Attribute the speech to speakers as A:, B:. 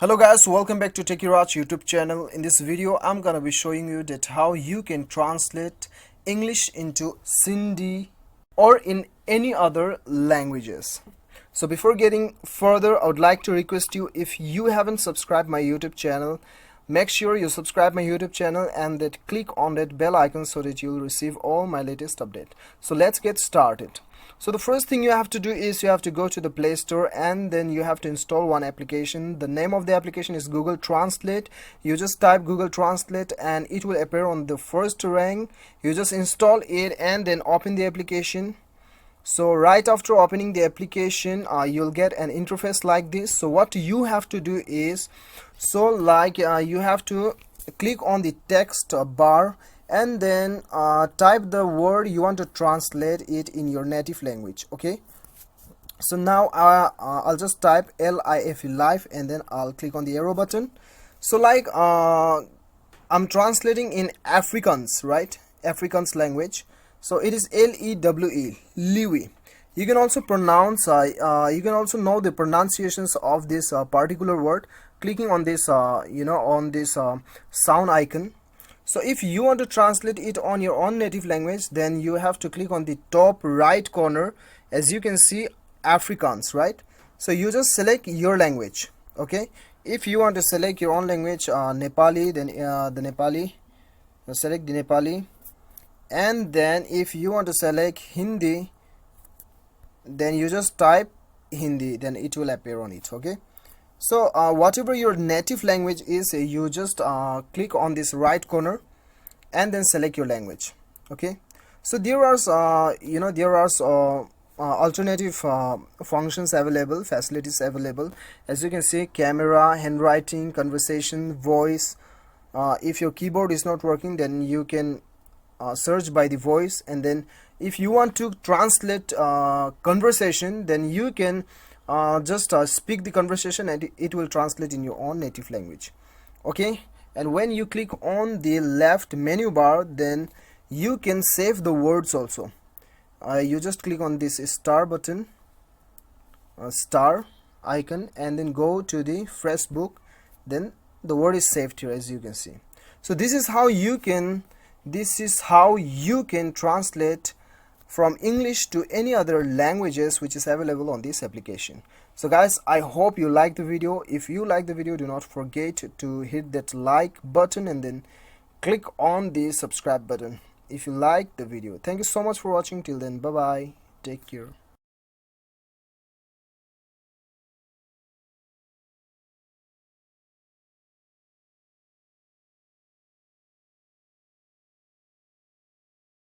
A: Hello guys, welcome back to Techiraj YouTube channel. In this video I'm gonna be showing you that how you can translate English into Sindhi or in any other languages. So before getting further, I would like to request you, if you haven't subscribed my YouTube channel, make sure you subscribe my YouTube channel and that click on that bell icon so that you'll receive all my latest update. So let's get started. So the first thing you have to do is you have to go to the Play Store and then you have to install one application. The name of the application is Google Translate. You just type Google Translate and it will appear on the first rank. You just install it and then open the application. So right after opening the application, you'll get an interface like this. So what you have to do is, you have to click on the text bar and then type the word you want to translate it in your native language. Okay, so now I'll just type LIFE, life, and then I'll click on the arrow button. So I'm translating in Afrikaans, right? Afrikaans language. So it is LEWE, Liwi. You can also pronounce you can also know the pronunciations of this particular word clicking on this on this sound icon. So if you want to translate it on your own native language, then you have to click on the top right corner. As you can see, Afrikaans, right? So you just select your language. Okay, if you want to select your own language, Nepali, then the Nepali, select the Nepali. And then if you want to select Hindi, then you just type Hindi, then it will appear on it. Okay, so whatever your native language is, you just click on this right corner and then select your language. Okay, so there are alternative functions available, facilities available. As you can see, camera, handwriting, conversation, voice. If your keyboard is not working, then you can search by the voice, and then if you want to translate conversation, then you can just speak the conversation and it will translate in your own native language. Okay, and when you click on the left menu bar, then you can save the words also. You just click on this star button, star icon, and then go to the fresh book, then the word is saved here, as you can see. So this is how you can translate from English to any other languages which is available on this application. So guys, I hope you like the video. If you like the video, do not forget to hit that like button and then click on the subscribe button if you like the video. Thank you so much for watching. Till then, bye bye, take care.